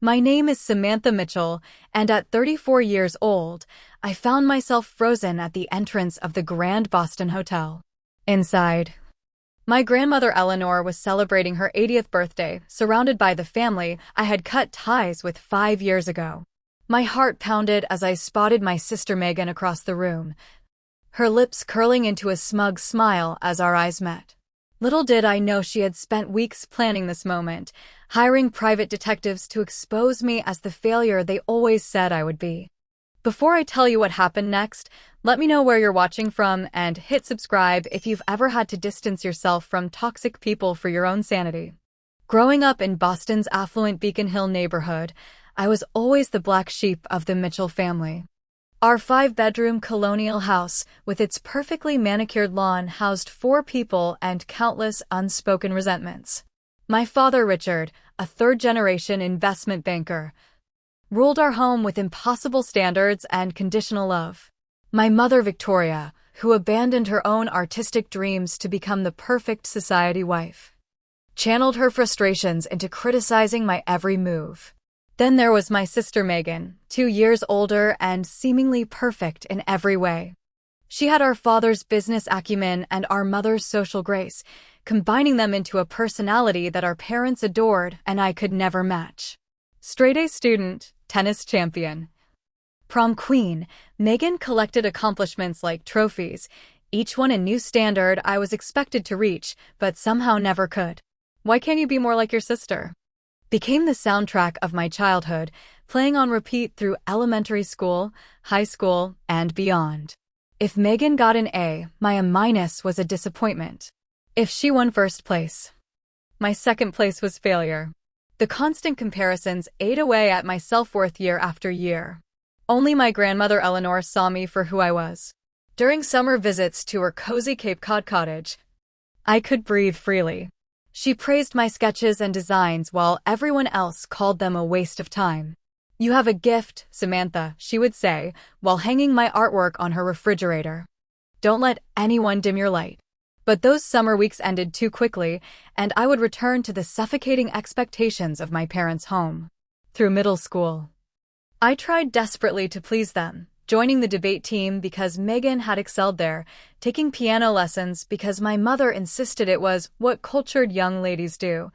My name is Samantha Mitchell, and at 34 years old, I found myself frozen at the entrance of the Grand Boston Hotel. Inside, my grandmother Eleanor was celebrating her 80th birthday, surrounded by the family I had cut ties with 5 years ago. My heart pounded as I spotted my sister Megan across the room, her lips curling into a smug smile as our eyes met. Little did I know she had spent weeks planning this moment, hiring private detectives to expose me as the failure they always said I would be. Before I tell you what happened next, let me know where you're watching from and hit subscribe if you've ever had to distance yourself from toxic people for your own sanity. Growing up in Boston's affluent Beacon Hill neighborhood, I was always the black sheep of the Mitchell family. Our 5-bedroom colonial house, with its perfectly manicured lawn, housed 4 people and countless unspoken resentments. My father, Richard, a third-generation investment banker, ruled our home with impossible standards and conditional love. My mother, Victoria, who abandoned her own artistic dreams to become the perfect society wife, channeled her frustrations into criticizing my every move. Then there was my sister Megan, 2 years older and seemingly perfect in every way. She had our father's business acumen and our mother's social grace, combining them into a personality that our parents adored and I could never match. Straight-A student, tennis champion, prom queen, Megan collected accomplishments like trophies, each one a new standard I was expected to reach, but somehow never could. "Why can't you be more like your sister?" became the soundtrack of my childhood, playing on repeat through elementary school, high school, and beyond. If Megan got an A, my A- was a disappointment. If she won first place, my second place was failure. The constant comparisons ate away at my self-worth year after year. Only my grandmother Eleanor saw me for who I was. During summer visits to her cozy Cape Cod cottage, I could breathe freely. She praised my sketches and designs while everyone else called them a waste of time. "You have a gift, Samantha," she would say, while hanging my artwork on her refrigerator. "Don't let anyone dim your light." But those summer weeks ended too quickly, and I would return to the suffocating expectations of my parents' home. Through middle school, I tried desperately to please them, joining the debate team because Megan had excelled there, taking piano lessons because my mother insisted it was what cultured young ladies do,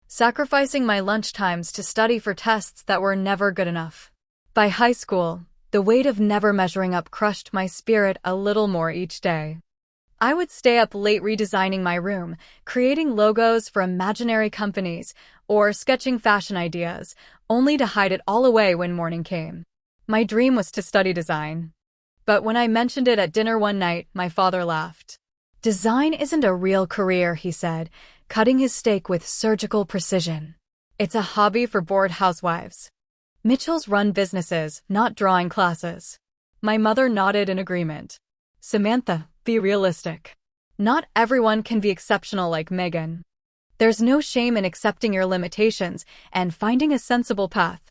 sacrificing my lunchtimes to study for tests that were never good enough. By high school, the weight of never measuring up crushed my spirit a little more each day. I would stay up late redesigning my room, creating logos for imaginary companies, or sketching fashion ideas, only to hide it all away when morning came. My dream was to study design. But when I mentioned it at dinner one night, my father laughed. "Design isn't a real career," he said, cutting his steak with surgical precision. "It's a hobby for bored housewives. Mitchells run businesses, not drawing classes." My mother nodded in agreement. "Samantha, be realistic. Not everyone can be exceptional like Megan. There's no shame in accepting your limitations and finding a sensible path."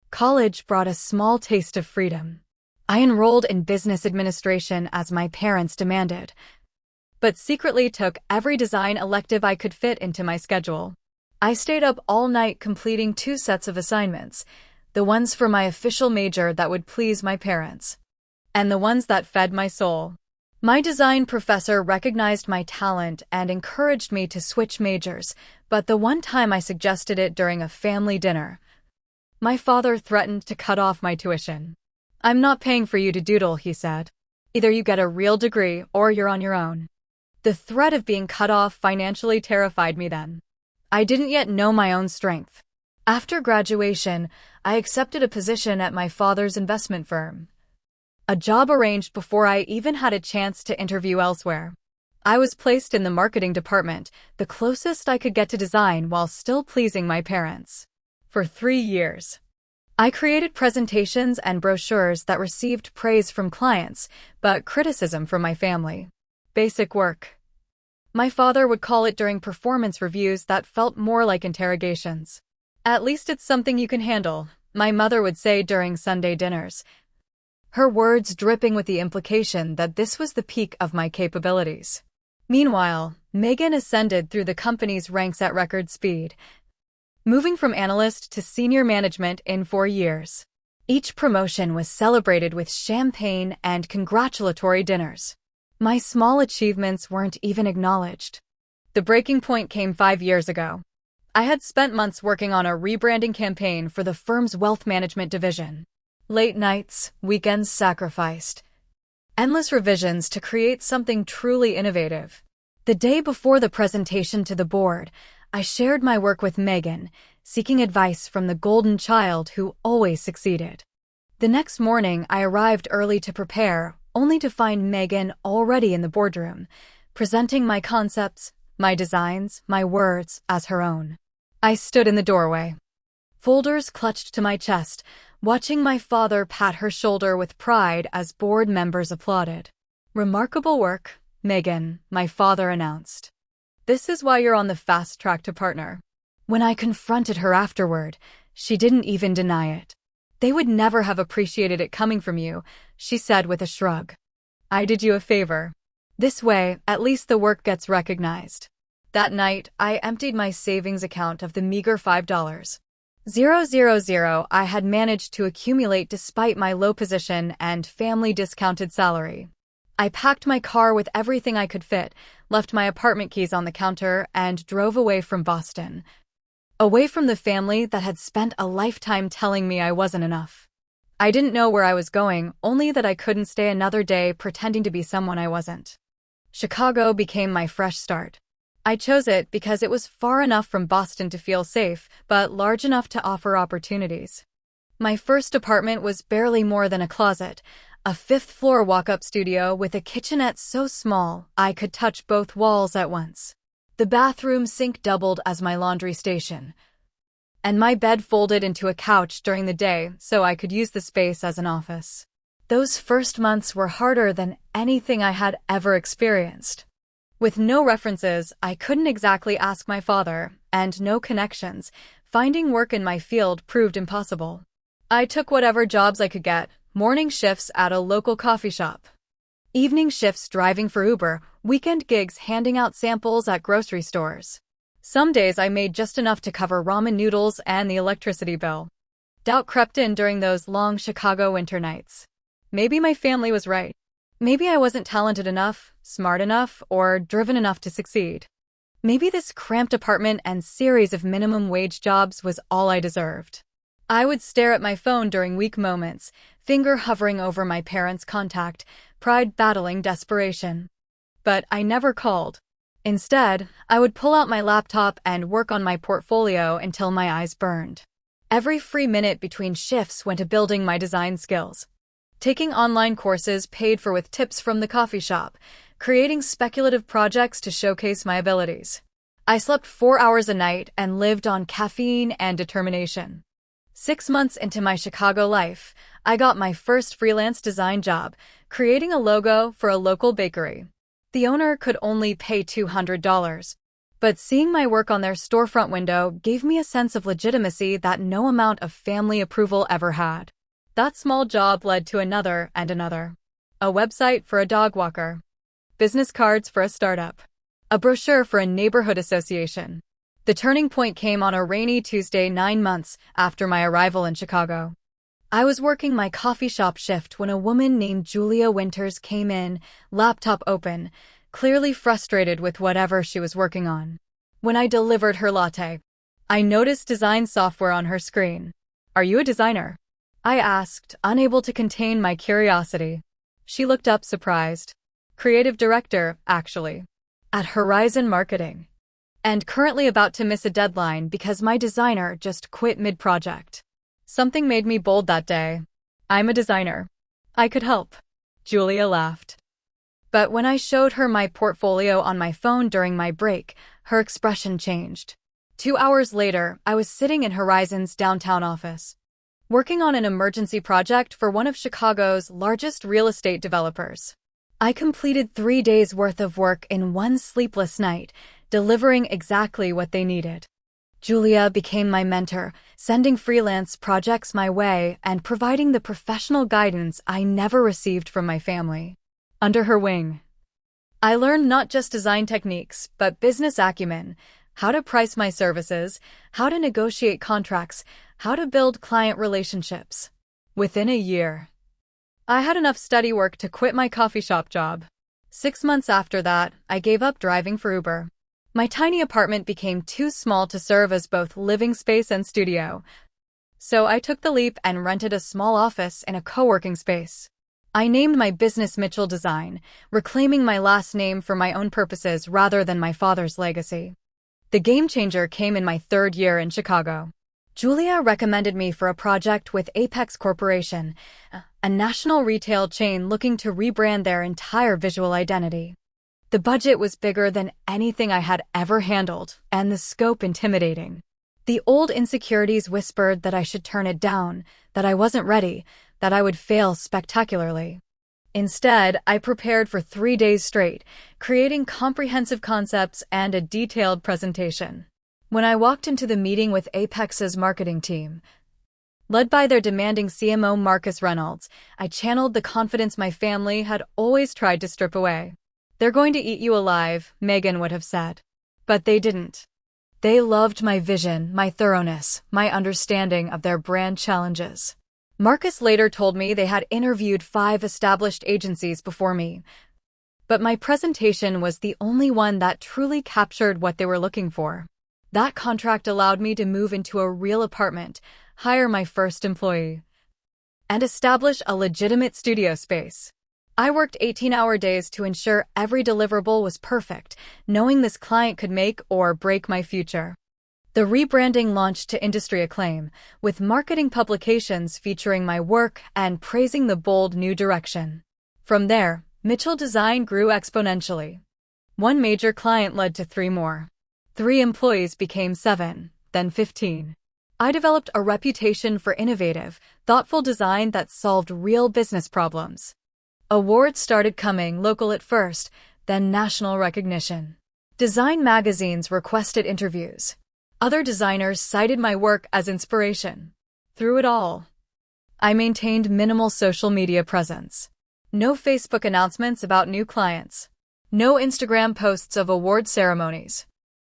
College brought a small taste of freedom. I enrolled in business administration as my parents demanded, but secretly took every design elective I could fit into my schedule. I stayed up all night completing 2 sets of assignments, the ones for my official major that would please my parents, and the ones that fed my soul. My design professor recognized my talent and encouraged me to switch majors, but the one time I suggested it during a family dinner, my father threatened to cut off my tuition. "I'm not paying for you to doodle," he said. "Either you get a real degree or you're on your own." The threat of being cut off financially terrified me then. I didn't yet know my own strength. After graduation, I accepted a position at my father's investment firm, a job arranged before I even had a chance to interview elsewhere. I was placed in the marketing department, the closest I could get to design while still pleasing my parents. For 3 years, I created presentations and brochures that received praise from clients, but criticism from my family. Basic work, my father would call it during performance reviews that felt more like interrogations. "At least it's something you can handle," my mother would say during Sunday dinners, her words dripping with the implication that this was the peak of my capabilities. Meanwhile, Megan ascended through the company's ranks at record speed, moving from analyst to senior management in 4 years. Each promotion was celebrated with champagne and congratulatory dinners. My small achievements weren't even acknowledged. The breaking point came 5 years ago. I had spent months working on a rebranding campaign for the firm's wealth management division. Late nights, weekends sacrificed. Endless revisions to create something truly innovative. The day before the presentation to the board, I shared my work with Megan, seeking advice from the golden child who always succeeded. The next morning, I arrived early to prepare, only to find Megan already in the boardroom, presenting my concepts, my designs, my words as her own. I stood in the doorway, folders clutched to my chest, watching my father pat her shoulder with pride as board members applauded. "Remarkable work, Megan," my father announced. "This is why you're on the fast track to partner." When I confronted her afterward, she didn't even deny it. "They would never have appreciated it coming from you," she said with a shrug. "I did you a favor. This way, at least the work gets recognized." That night, I emptied my savings account of the meager $5,000 I had managed to accumulate despite my low position and family-discounted salary. I packed my car with everything I could fit, left my apartment keys on the counter, and drove away from Boston. Away from the family that had spent a lifetime telling me I wasn't enough. I didn't know where I was going, only that I couldn't stay another day pretending to be someone I wasn't. Chicago became my fresh start. I chose it because it was far enough from Boston to feel safe, but large enough to offer opportunities. My first apartment was barely more than a closet, a fifth-floor walk-up studio with a kitchenette so small I could touch both walls at once. The bathroom sink doubled as my laundry station, and my bed folded into a couch during the day so I could use the space as an office. Those first months were harder than anything I had ever experienced. With no references, I couldn't exactly ask my father, and no connections, finding work in my field proved impossible. I took whatever jobs I could get, morning shifts at a local coffee shop, evening shifts driving for Uber, weekend gigs handing out samples at grocery stores. Some days I made just enough to cover ramen noodles and the electricity bill. Doubt crept in during those long Chicago winter nights. Maybe my family was right. Maybe I wasn't talented enough, smart enough, or driven enough to succeed. Maybe this cramped apartment and series of minimum wage jobs was all I deserved. I would stare at my phone during weak moments, finger hovering over my parents' contact, pride battling desperation. But I never called. Instead, I would pull out my laptop and work on my portfolio until my eyes burned. Every free minute between shifts went to building my design skills. Taking online courses paid for with tips from the coffee shop, creating speculative projects to showcase my abilities. I slept 4 hours a night and lived on caffeine and determination. 6 months into my Chicago life, I got my first freelance design job, creating a logo for a local bakery. The owner could only pay $200, but seeing my work on their storefront window gave me a sense of legitimacy that no amount of family approval ever had. That small job led to another and another. A website for a dog walker. Business cards for a startup. A brochure for a neighborhood association. The turning point came on a rainy Tuesday 9 months after my arrival in Chicago. I was working my coffee shop shift when a woman named Julia Winters came in, laptop open, clearly frustrated with whatever she was working on. When I delivered her latte, I noticed design software on her screen. "Are you a designer?" I asked, unable to contain my curiosity. She looked up surprised. "Creative director, actually. At Horizon Marketing. And currently about to miss a deadline because my designer just quit mid-project." Something made me bold that day. "I'm a designer. I could help." Julia laughed. But when I showed her my portfolio on my phone during my break, her expression changed. 2 hours later, I was sitting in Horizon's downtown office, working on an emergency project for one of Chicago's largest real estate developers. I completed 3 days' worth of work in one sleepless night, delivering exactly what they needed. Julia became my mentor, sending freelance projects my way and providing the professional guidance I never received from my family. Under her wing, I learned not just design techniques, but business acumen, how to price my services, how to negotiate contracts, how to build client relationships. Within a year, I had enough study work to quit my coffee shop job. 6 months after that, I gave up driving for Uber. My tiny apartment became too small to serve as both living space and studio. So I took the leap and rented a small office in a co-working space. I named my business Mitchell Design, reclaiming my last name for my own purposes rather than my father's legacy. The game changer came in my 3rd year in Chicago. Julia recommended me for a project with Apex Corporation, a national retail chain looking to rebrand their entire visual identity. The budget was bigger than anything I had ever handled, and the scope intimidating. The old insecurities whispered that I should turn it down, that I wasn't ready, that I would fail spectacularly. Instead, I prepared for 3 days straight, creating comprehensive concepts and a detailed presentation. When I walked into the meeting with Apex's marketing team, led by their demanding CMO Marcus Reynolds, I channeled the confidence my family had always tried to strip away. "They're going to eat you alive," Megan would have said. But they didn't. They loved my vision, my thoroughness, my understanding of their brand challenges. Marcus later told me they had interviewed 5 established agencies before me, but my presentation was the only one that truly captured what they were looking for. That contract allowed me to move into a real apartment, hire my first employee, and establish a legitimate studio space. I worked 18-hour days to ensure every deliverable was perfect, knowing this client could make or break my future. The rebranding launched to industry acclaim, with marketing publications featuring my work and praising the bold new direction. From there, Mitchell Design grew exponentially. 1 major client led to 3 more. 3 employees became 7, then 15. I developed a reputation for innovative, thoughtful design that solved real business problems. Awards started coming, local at first, then national recognition. Design magazines requested interviews. Other designers cited my work as inspiration. Through it all, I maintained minimal social media presence. No Facebook announcements about new clients. No Instagram posts of award ceremonies.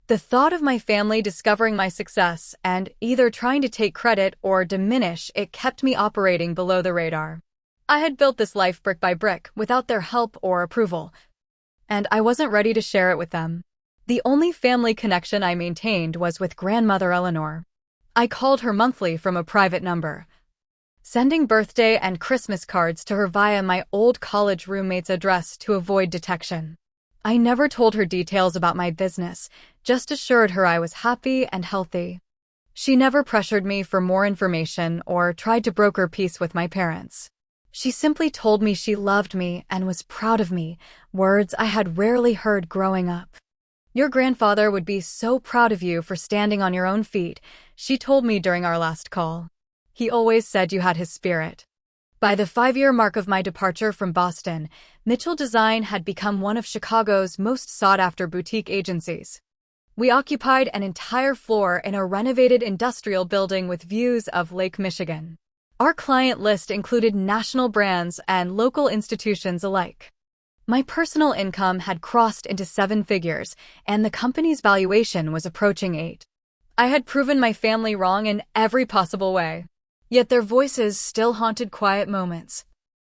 The thought of my family discovering my success and either trying to take credit or diminish it kept me operating below the radar. I had built this life brick by brick without their help or approval, and I wasn't ready to share it with them. The only family connection I maintained was with grandmother Eleanor. I called her monthly from a private number, sending birthday and Christmas cards to her via my old college roommate's address to avoid detection. I never told her details about my business, just assured her I was happy and healthy. She never pressured me for more information or tried to broker peace with my parents. She simply told me she loved me and was proud of me, words I had rarely heard growing up. "Your grandfather would be so proud of you for standing on your own feet," she told me during our last call. "He always said you had his spirit." By the 5-year mark of my departure from Boston, Mitchell Design had become one of Chicago's most sought-after boutique agencies. We occupied an entire floor in a renovated industrial building with views of Lake Michigan. Our client list included national brands and local institutions alike. My personal income had crossed into 7 figures, and the company's valuation was approaching 8. I had proven my family wrong in every possible way. Yet their voices still haunted quiet moments,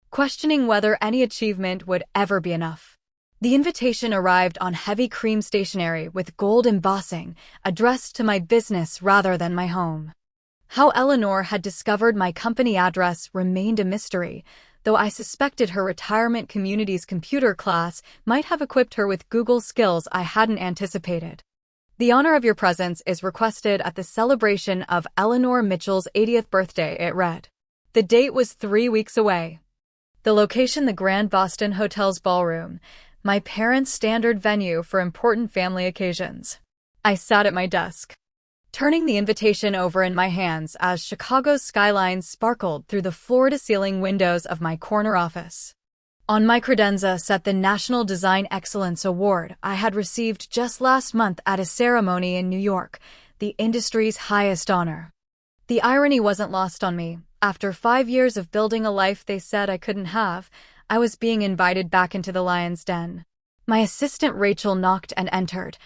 questioning whether any achievement would ever be enough. The invitation arrived on heavy cream stationery with gold embossing, addressed to my business rather than my home. How Eleanor had discovered my company address remained a mystery, though I suspected her retirement community's computer class might have equipped her with Google skills I hadn't anticipated. "The honor of your presence is requested at the celebration of Eleanor Mitchell's 80th birthday," it read. The date was 3 weeks away. The location, the Grand Boston Hotel's ballroom, my parents' standard venue for important family occasions. I sat at my desk, turning the invitation over in my hands as Chicago's skyline sparkled through the floor-to-ceiling windows of my corner office. On my credenza sat the National Design Excellence Award I had received just last month at a ceremony in New York, the industry's highest honor. The irony wasn't lost on me. After 5 years of building a life they said I couldn't have, I was being invited back into the lion's den. My assistant Rachel knocked and entered,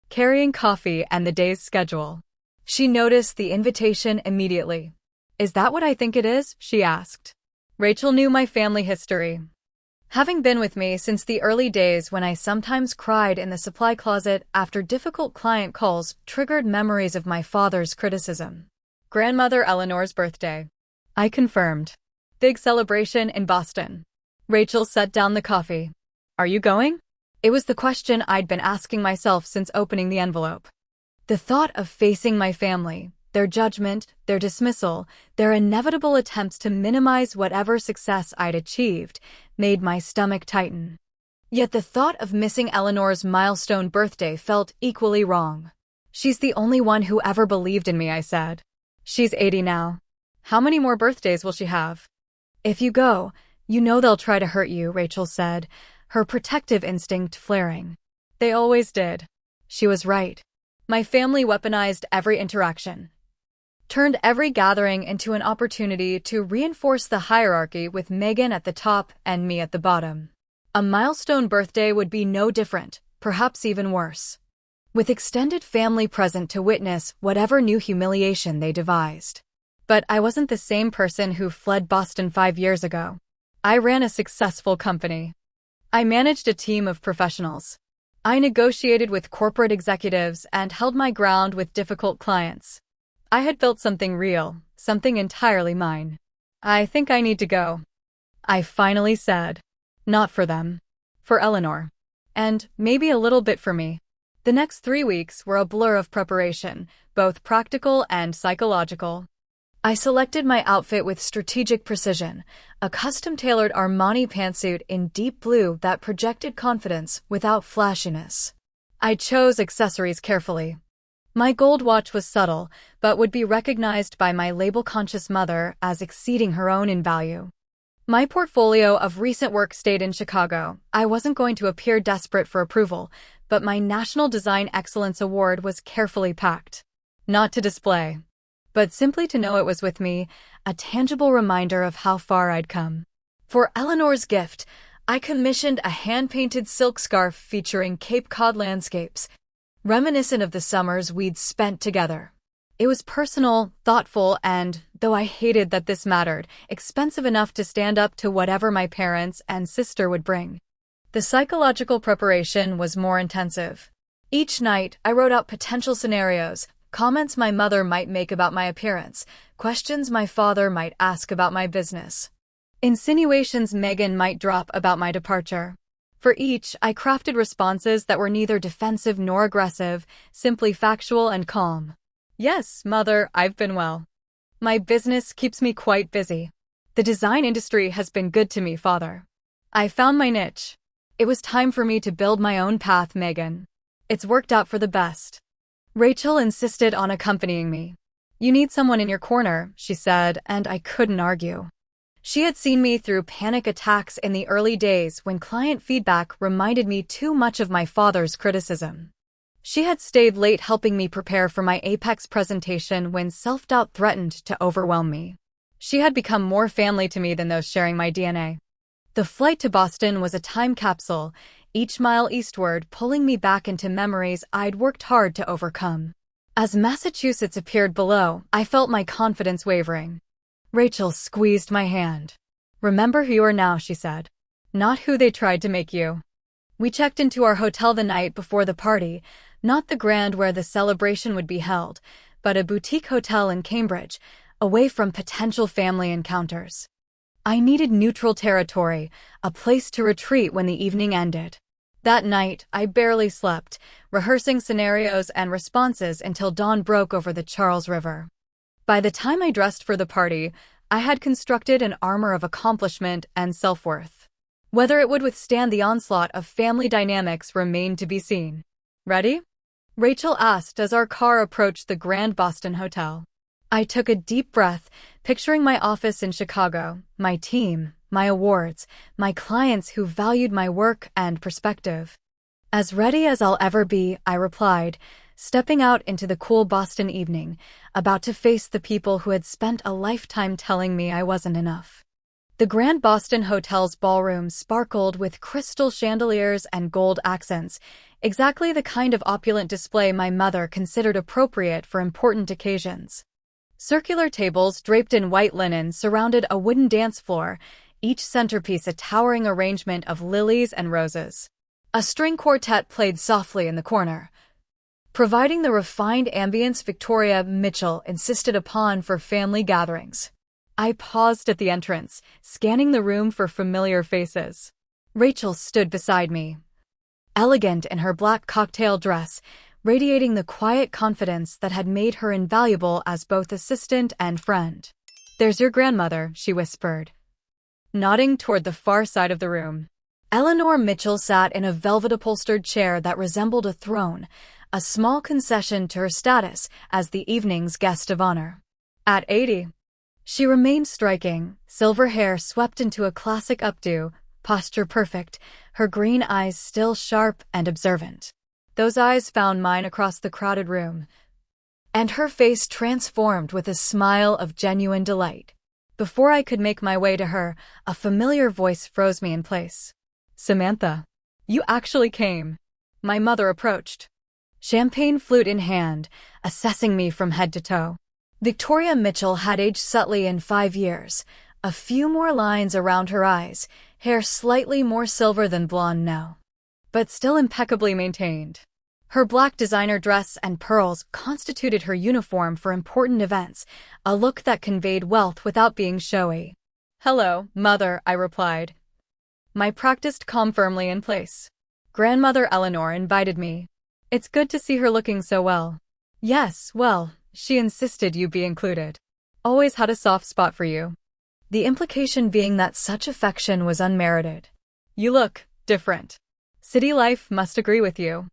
carrying coffee and the day's schedule. She noticed the invitation immediately. "Is that what I think it is?" she asked. Rachel knew my family history. Having been with me since the early days when I sometimes cried in the supply closet after difficult client calls triggered memories of my father's criticism. Grandmother Eleanor's birthday. I confirmed. Big celebration in Boston. Rachel set down the coffee. "Are you going?" It was the question I'd been asking myself since opening the envelope. The thought of facing my family, their judgment, their dismissal, their inevitable attempts to minimize whatever success I'd achieved, made my stomach tighten. Yet the thought of missing Eleanor's milestone birthday felt equally wrong. "She's the only one who ever believed in me," I said. "She's 80 now. How many more birthdays will she have?" "If you go, you know they'll try to hurt you," Rachel said, her protective instinct flaring. "They always did." She was right. My family weaponized every interaction, turned every gathering into an opportunity to reinforce the hierarchy with Megan at the top and me at the bottom. A milestone birthday would be no different, perhaps even worse, with extended family present to witness whatever new humiliation they devised. But I wasn't the same person who fled Boston 5 years ago. I ran a successful company. I managed a team of professionals. I negotiated with corporate executives and held my ground with difficult clients. I had built something real, something entirely mine. "I think I need to go," I finally said. Not for them. For Eleanor. And maybe a little bit for me. The next 3 weeks were a blur of preparation, both practical and psychological. I selected my outfit with strategic precision, a custom-tailored Armani pantsuit in deep blue that projected confidence without flashiness. I chose accessories carefully. My gold watch was subtle, but would be recognized by my label-conscious mother as exceeding her own in value. My portfolio of recent work stayed in Chicago. I wasn't going to appear desperate for approval, but my National Design Excellence Award was carefully packed. Not to display, but simply to know it was with me, a tangible reminder of how far I'd come. For Eleanor's gift, I commissioned a hand-painted silk scarf featuring Cape Cod landscapes, reminiscent of the summers we'd spent together. It was personal, thoughtful, and, though I hated that this mattered, expensive enough to stand up to whatever my parents and sister would bring. The psychological preparation was more intensive. Each night, I wrote out potential scenarios, comments my mother might make about my appearance, questions my father might ask about my business, insinuations Megan might drop about my departure. For each, I crafted responses that were neither defensive nor aggressive, simply factual and calm. "Yes, Mother, I've been well. My business keeps me quite busy. The design industry has been good to me, Father. I found my niche. It was time for me to build my own path, Megan. It's worked out for the best." Rachel insisted on accompanying me. "You need someone in your corner," she said, and I couldn't argue. She had seen me through panic attacks in the early days when client feedback reminded me too much of my father's criticism. She had stayed late helping me prepare for my Apex presentation when self-doubt threatened to overwhelm me. She had become more family to me than those sharing my DNA. The flight to Boston was a time capsule, each mile eastward pulling me back into memories I'd worked hard to overcome. As Massachusetts appeared below, I felt my confidence wavering. Rachel squeezed my hand. "Remember who you are now," she said. "Not who they tried to make you." We checked into our hotel the night before the party, not the Grand where the celebration would be held, but a boutique hotel in Cambridge, away from potential family encounters. I needed neutral territory, a place to retreat when the evening ended. That night, I barely slept, rehearsing scenarios and responses until dawn broke over the Charles River. By the time I dressed for the party, I had constructed an armor of accomplishment and self-worth. Whether it would withstand the onslaught of family dynamics remained to be seen. "Ready?" Rachel asked as our car approached the Grand Boston Hotel. I took a deep breath, picturing my office in Chicago, my team, my awards, my clients who valued my work and perspective. "As ready as I'll ever be," I replied, stepping out into the cool Boston evening, about to face the people who had spent a lifetime telling me I wasn't enough. The Grand Boston Hotel's ballroom sparkled with crystal chandeliers and gold accents, exactly the kind of opulent display my mother considered appropriate for important occasions. Circular tables draped in white linen surrounded a wooden dance floor, each centerpiece a towering arrangement of lilies and roses. A string quartet played softly in the corner, providing the refined ambience Victoria Mitchell insisted upon for family gatherings. I paused at the entrance, scanning the room for familiar faces. Rachel stood beside me, elegant in her black cocktail dress, radiating the quiet confidence that had made her invaluable as both assistant and friend. "There's your grandmother," she whispered, nodding toward the far side of the room. Eleanor Mitchell sat in a velvet-upholstered chair that resembled a throne, a small concession to her status as the evening's guest of honor. At 80, she remained striking, silver hair swept into a classic updo, posture perfect, her green eyes still sharp and observant. Those eyes found mine across the crowded room, and her face transformed with a smile of genuine delight. Before I could make my way to her, a familiar voice froze me in place. "Samantha, you actually came." My mother approached, champagne flute in hand, assessing me from head to toe. Victoria Mitchell had aged subtly in 5 years, a few more lines around her eyes, hair slightly more silver than blonde now, but still impeccably maintained. Her black designer dress and pearls constituted her uniform for important events, a look that conveyed wealth without being showy. "Hello, Mother," I replied, my practiced calm firmly in place. "Grandmother Eleanor invited me. It's good to see her looking so well." "Yes, well, she insisted you be included. Always had a soft spot for you." The implication being that such affection was unmerited. "You look different. City life must agree with you."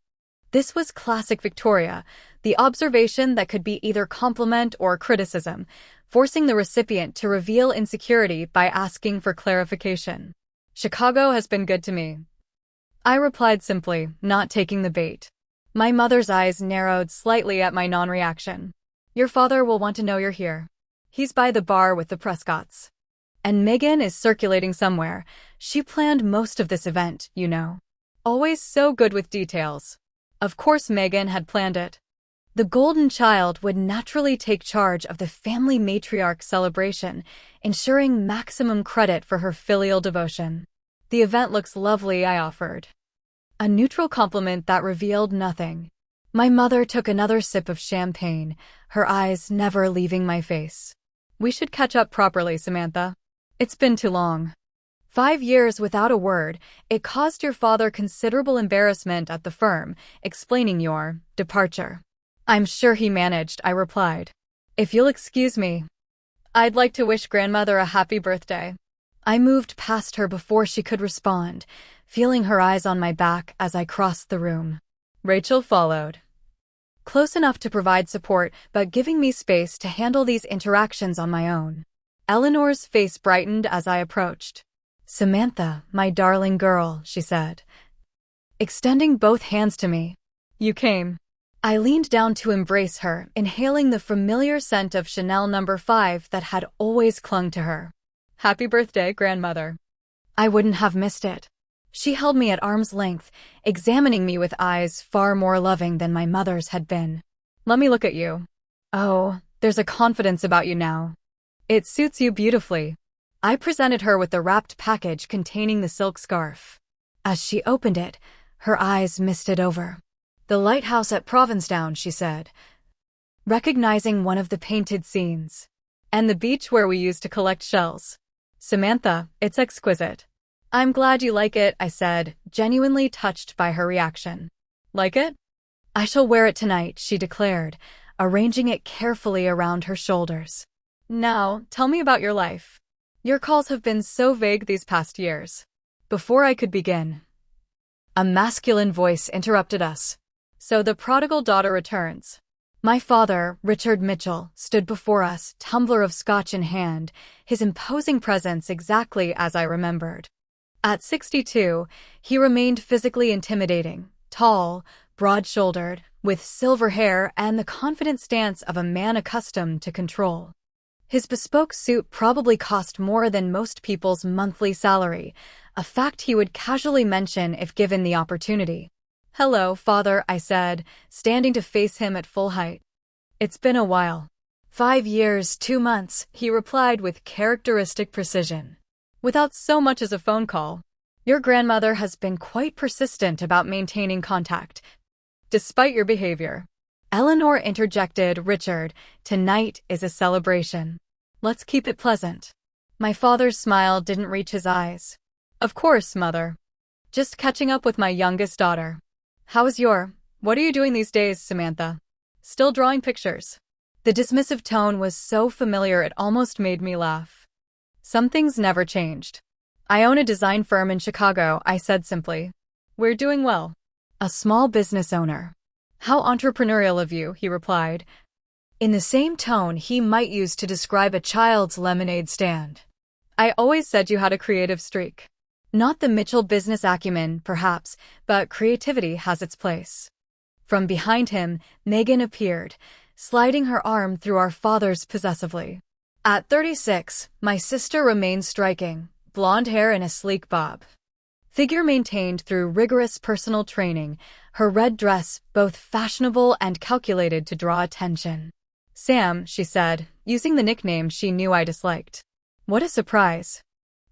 This was classic Victoria, the observation that could be either compliment or criticism, forcing the recipient to reveal insecurity by asking for clarification. "Chicago has been good to me," I replied simply, not taking the bait. My mother's eyes narrowed slightly at my non-reaction. "Your father will want to know you're here. He's by the bar with the Prescotts. And Megan is circulating somewhere. She planned most of this event, you know. Always so good with details." Of course Megan had planned it. The golden child would naturally take charge of the family matriarch celebration, ensuring maximum credit for her filial devotion. "The event looks lovely," I offered, a neutral compliment that revealed nothing. My mother took another sip of champagne, her eyes never leaving my face. "We should catch up properly, Samantha. It's been too long. 5 years without a word. It caused your father considerable embarrassment at the firm, explaining your departure." "I'm sure he managed," I replied. "If you'll excuse me, I'd like to wish grandmother a happy birthday." I moved past her before she could respond, feeling her eyes on my back as I crossed the room. Rachel followed, close enough to provide support, but giving me space to handle these interactions on my own. Eleanor's face brightened as I approached. "Samantha, my darling girl," she said, extending both hands to me. "You came." I leaned down to embrace her, inhaling the familiar scent of Chanel No. 5 that had always clung to her. "Happy birthday, grandmother." I wouldn't have missed it. She held me at arm's length, examining me with eyes far more loving than my mother's had been. "Let me look at you. Oh, there's a confidence about you now. It suits you beautifully." I presented her with the wrapped package containing the silk scarf. As she opened it, her eyes misted over. "The lighthouse at Provincetown," she said, recognizing one of the painted scenes. "And the beach where we used to collect shells. Samantha, it's exquisite." "I'm glad you like it," I said, genuinely touched by her reaction. "Like it? I shall wear it tonight," she declared, arranging it carefully around her shoulders. "Now, tell me about your life. Your calls have been so vague these past years." Before I could begin, a masculine voice interrupted us. "So the prodigal daughter returns." My father, Richard Mitchell, stood before us, tumbler of scotch in hand, his imposing presence exactly as I remembered. At 62, he remained physically intimidating, tall, broad-shouldered, with silver hair and the confident stance of a man accustomed to control. His bespoke suit probably cost more than most people's monthly salary, a fact he would casually mention if given the opportunity. "Hello, father," I said, standing to face him at full height. "It's been a while." 5 years, 2 months, he replied with characteristic precision. Without so much as a phone call. "Your grandmother has been quite persistent about maintaining contact, despite your behavior." Eleanor interjected, "Richard, tonight is a celebration. Let's keep it pleasant." My father's smile didn't reach his eyes. "Of course, mother. Just catching up with my youngest daughter." What are you doing these days, Samantha?" "Still drawing pictures." The dismissive tone was so familiar it almost made me laugh. "Some things never changed." "I own a design firm in Chicago," I said simply. "We're doing well." "A small business owner. How entrepreneurial of you," he replied, in the same tone he might use to describe a child's lemonade stand. "I always said you had a creative streak." Not the Mitchell business acumen, perhaps, but creativity has its place. From behind him, Megan appeared, sliding her arm through our father's possessively. At 36, my sister remained striking, blonde hair in a sleek bob. Figure maintained through rigorous personal training, her red dress both fashionable and calculated to draw attention. "Sam," she said, using the nickname she knew I disliked. "What a surprise.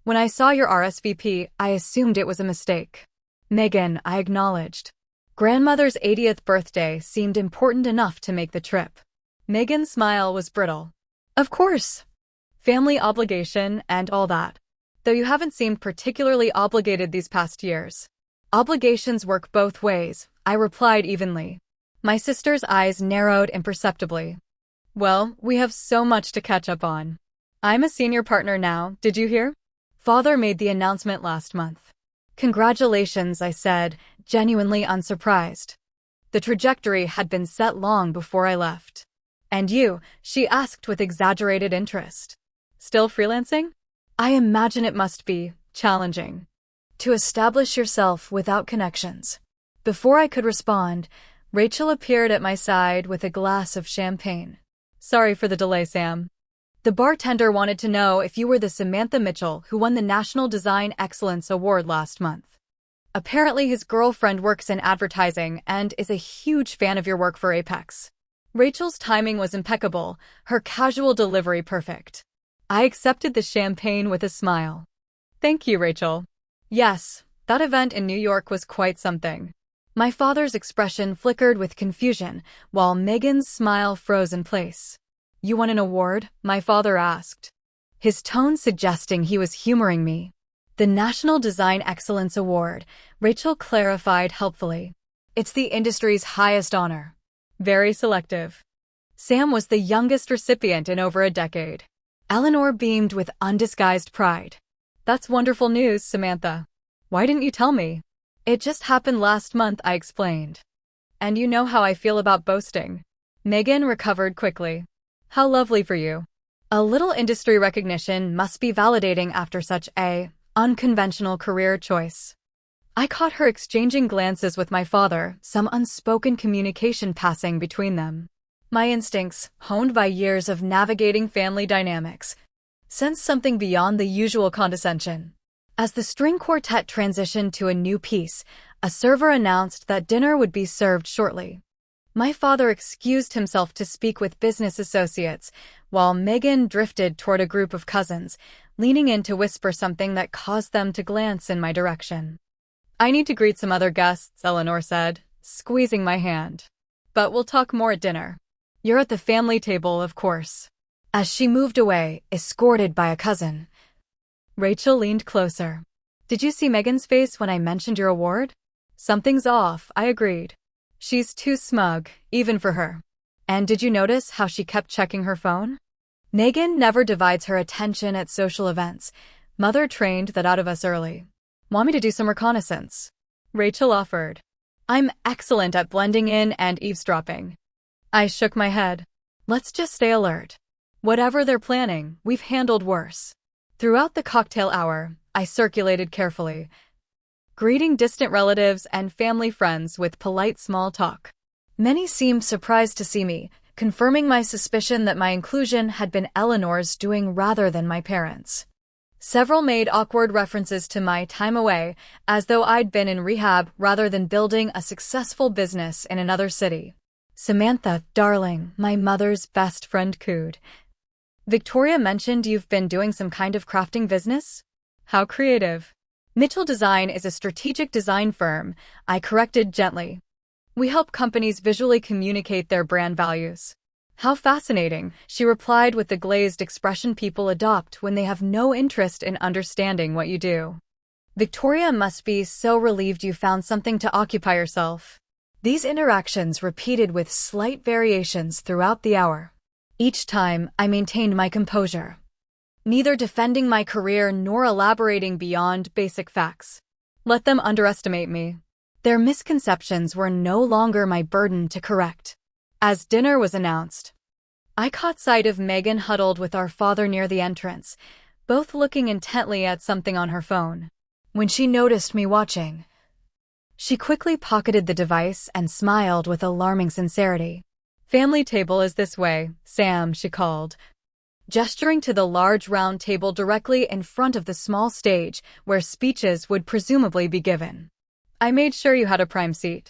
When I saw your RSVP, I assumed it was a mistake." "Megan," I acknowledged. Grandmother's 80th birthday seemed important enough to make the trip. Megan's smile was brittle. "Of course. Family obligation and all that. Though you haven't seemed particularly obligated these past years." "Obligations work both ways," I replied evenly. My sister's eyes narrowed imperceptibly. "Well, we have so much to catch up on. I'm a senior partner now, did you hear? Father made the announcement last month." "Congratulations," I said, genuinely unsurprised. The trajectory had been set long before I left. "And you?" she asked with exaggerated interest. "Still freelancing?" "I imagine it must be challenging to establish yourself without connections." Before I could respond, Rachel appeared at my side with a glass of champagne. "Sorry for the delay, Sam. The bartender wanted to know if you were the Samantha Mitchell who won the National Design Excellence Award last month. Apparently his girlfriend works in advertising and is a huge fan of your work for Apex." Rachel's timing was impeccable, her casual delivery perfect. I accepted the champagne with a smile. "Thank you, Rachel." "Yes, that event in New York was quite something." My father's expression flickered with confusion, while Megan's smile froze in place. "You won an award?" my father asked, his tone suggesting he was humoring me. "The National Design Excellence Award," Rachel clarified helpfully. "It's the industry's highest honor." "Very selective." Sam was the youngest recipient in over a decade. Eleanor beamed with undisguised pride. "That's wonderful news, Samantha. Why didn't you tell me?" "It just happened last month," I explained. "And you know how I feel about boasting." Megan recovered quickly. "How lovely for you. A little industry recognition must be validating after such a unconventional career choice." I caught her exchanging glances with my father, some unspoken communication passing between them. My instincts, honed by years of navigating family dynamics, sensed something beyond the usual condescension. As the string quartet transitioned to a new piece, a server announced that dinner would be served shortly. My father excused himself to speak with business associates, while Megan drifted toward a group of cousins, leaning in to whisper something that caused them to glance in my direction. "I need to greet some other guests," Eleanor said, squeezing my hand. "But we'll talk more at dinner. You're at the family table, of course." As she moved away, escorted by a cousin, Rachel leaned closer. "Did you see Megan's face when I mentioned your award?" "Something's off," I agreed. "She's too smug, even for her." "And did you notice how she kept checking her phone?" Megan never divides her attention at social events. Mother trained that out of us early. "Want me to do some reconnaissance?" Rachel offered. "I'm excellent at blending in and eavesdropping." I shook my head. "Let's just stay alert. Whatever they're planning, we've handled worse." Throughout the cocktail hour, I circulated carefully, greeting distant relatives and family friends with polite small talk. Many seemed surprised to see me, confirming my suspicion that my inclusion had been Eleanor's doing rather than my parents'. Several made awkward references to my time away, as though I'd been in rehab rather than building a successful business in another city. "Samantha, darling," my mother's best friend cooed. "Victoria mentioned you've been doing some kind of crafting business? How creative." "Mitchell Design is a strategic design firm," I corrected gently. "We help companies visually communicate their brand values." "How fascinating," she replied with the glazed expression people adopt when they have no interest in understanding what you do. "Victoria must be so relieved you found something to occupy yourself." These interactions repeated with slight variations throughout the hour. Each time, I maintained my composure, neither defending my career nor elaborating beyond basic facts. Let them underestimate me. Their misconceptions were no longer my burden to correct. As dinner was announced, I caught sight of Megan huddled with our father near the entrance, both looking intently at something on her phone. When she noticed me watching, she quickly pocketed the device and smiled with alarming sincerity. "Family table is this way, Sam," she called, gesturing to the large round table directly in front of the small stage where speeches would presumably be given. "I made sure you had a prime seat."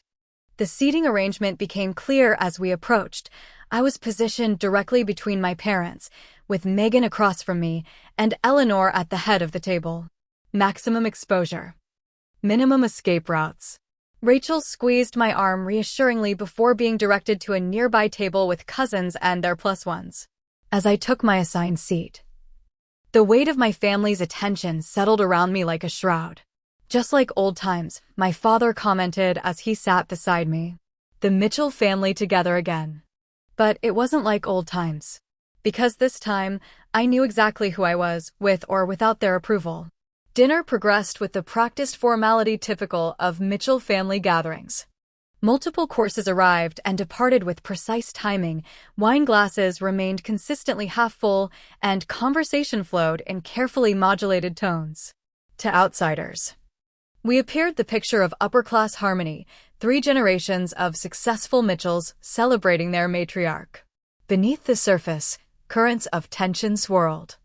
The seating arrangement became clear as we approached. I was positioned directly between my parents, with Megan across from me and Eleanor at the head of the table. Maximum exposure. Minimum escape routes. Rachel squeezed my arm reassuringly before being directed to a nearby table with cousins and their plus ones. As I took my assigned seat, the weight of my family's attention settled around me like a shroud. "Just like old times," my father commented as he sat beside me. "The Mitchell family together again." But it wasn't like old times. Because this time, I knew exactly who I was, with or without their approval. Dinner progressed with the practiced formality typical of Mitchell family gatherings. Multiple courses arrived and departed with precise timing, wine glasses remained consistently half full, and conversation flowed in carefully modulated tones. To outsiders, we appeared the picture of upper-class harmony, 3 generations of successful Mitchells celebrating their matriarch. Beneath the surface, currents of tension swirled.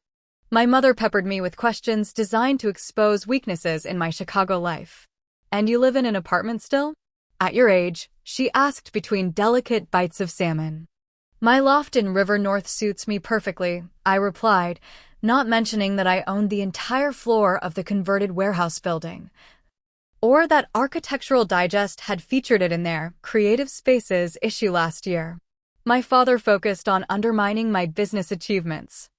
My mother peppered me with questions designed to expose weaknesses in my Chicago life. "And you live in an apartment still? At your age?" she asked between delicate bites of salmon. "My loft in River North suits me perfectly," I replied, not mentioning that I owned the entire floor of the converted warehouse building. Or that Architectural Digest had featured it in their Creative Spaces issue last year. My father focused on undermining my business achievements.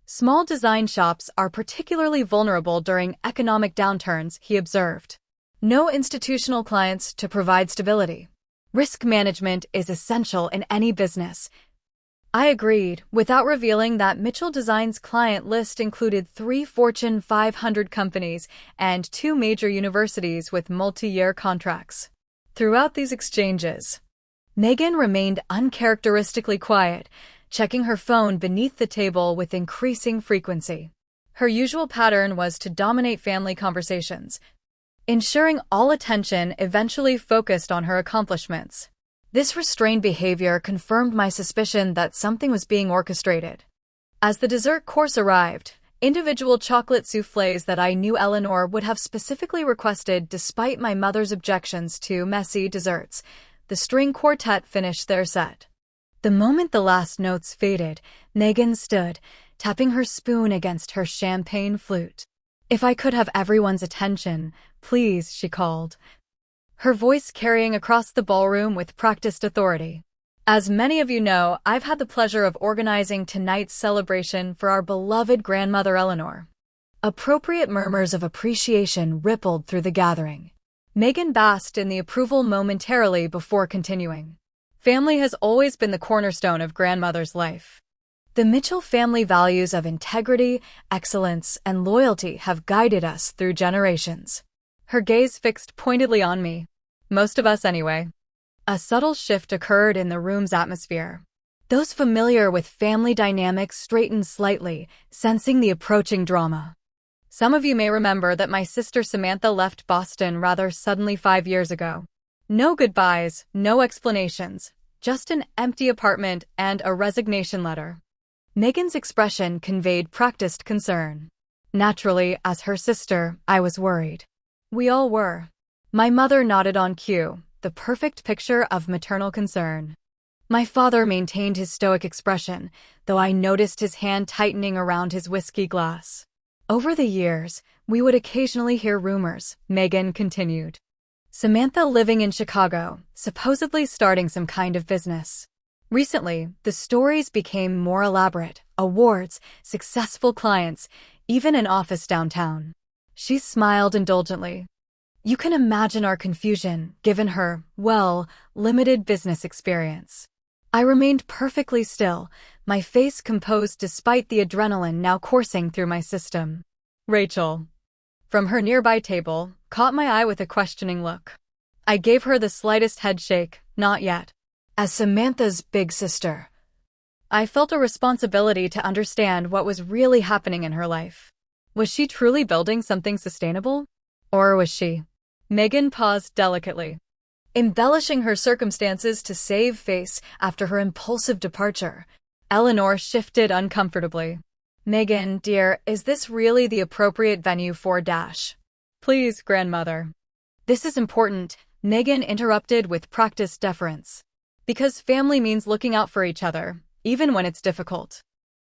"Small design shops are particularly vulnerable during economic downturns," he observed. "No institutional clients to provide stability. Risk management is essential in any business." I agreed, without revealing that Mitchell Design's client list included 3 Fortune 500 companies and 2 major universities with multi-year contracts. Throughout these exchanges, Megan remained uncharacteristically quiet, checking her phone beneath the table with increasing frequency. Her usual pattern was to dominate family conversations, ensuring all attention eventually focused on her accomplishments. This restrained behavior confirmed my suspicion that something was being orchestrated. As the dessert course arrived, individual chocolate soufflés that I knew Eleanor would have specifically requested despite my mother's objections to messy desserts, the string quartet finished their set. The moment the last notes faded, Megan stood, tapping her spoon against her champagne flute. "If I could have everyone's attention, please," she called, her voice carrying across the ballroom with practiced authority. As many of you know, I've had the pleasure of organizing tonight's celebration for our beloved grandmother Eleanor. Appropriate murmurs of appreciation rippled through the gathering. Megan basked in the approval momentarily before continuing. "Family has always been the cornerstone of grandmother's life. The Mitchell family values of integrity, excellence, and loyalty have guided us through generations." Her gaze fixed pointedly on me. Most of us anyway. A subtle shift occurred in the room's atmosphere. Those familiar with family dynamics straightened slightly, sensing the approaching drama. Some of you may remember that my sister Samantha left Boston rather suddenly 5 years ago. No goodbyes, no explanations, just an empty apartment and a resignation letter. Megan's expression conveyed practiced concern. Naturally, as her sister, I was worried. We all were. My mother nodded on cue, the perfect picture of maternal concern. My father maintained his stoic expression, though I noticed his hand tightening around his whiskey glass. Over the years, we would occasionally hear rumors, Megan continued. Samantha living in Chicago, supposedly starting some kind of business. Recently, the stories became more elaborate, awards, successful clients, even an office downtown. She smiled indulgently. You can imagine our confusion, given her, well, limited business experience. I remained perfectly still, my face composed despite the adrenaline now coursing through my system. Rachel, from her nearby table, caught my eye with a questioning look. I gave her the slightest head shake, not yet. As Samantha's big sister, I felt a responsibility to understand what was really happening in her life. Was she truly building something sustainable? Or was she? Megan paused delicately, embellishing her circumstances to save face after her impulsive departure. Eleanor shifted uncomfortably. Megan, dear, is this really the appropriate venue for dash? Please, grandmother. This is important, Megan interrupted with practiced deference. Because family means looking out for each other, even when it's difficult.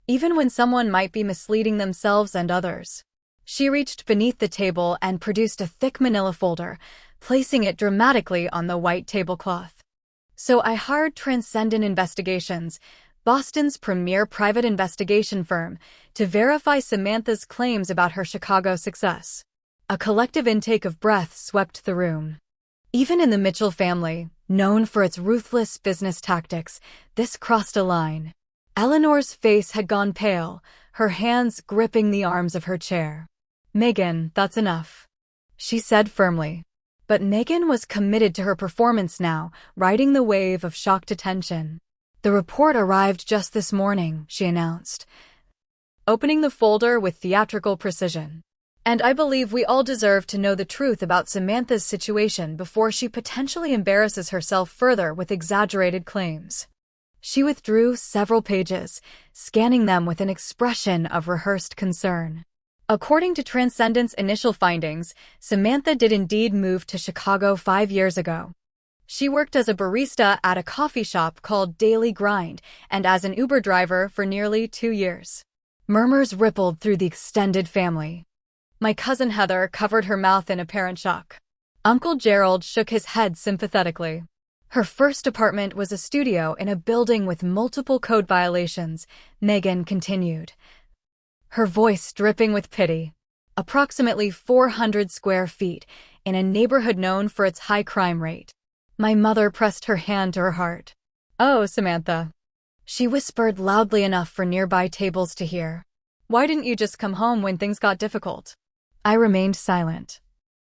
Even when someone might be misleading themselves and others. She reached beneath the table and produced a thick manila folder, placing it dramatically on the white tablecloth. So I hired Transcendent Investigations, Boston's premier private investigation firm, to verify Samantha's claims about her Chicago success. A collective intake of breath swept the room. Even in the Mitchell family, known for its ruthless business tactics, this crossed a line. Eleanor's face had gone pale, her hands gripping the arms of her chair. Megan, that's enough, she said firmly. But Megan was committed to her performance now, riding the wave of shocked attention. The report arrived just this morning, she announced, opening the folder with theatrical precision. And I believe we all deserve to know the truth about Samantha's situation before she potentially embarrasses herself further with exaggerated claims. She withdrew several pages, scanning them with an expression of rehearsed concern. According to Transcendent's initial findings, Samantha did indeed move to Chicago 5 years ago. She worked as a barista at a coffee shop called Daily Grind and as an Uber driver for nearly 2 years. Murmurs rippled through the extended family. My cousin Heather covered her mouth in apparent shock. Uncle Gerald shook his head sympathetically. Her first apartment was a studio in a building with multiple code violations, Megan continued, her voice dripping with pity. Approximately 400 square feet, in a neighborhood known for its high crime rate. My mother pressed her hand to her heart. Oh, Samantha. She whispered loudly enough for nearby tables to hear. Why didn't you just come home when things got difficult? I remained silent,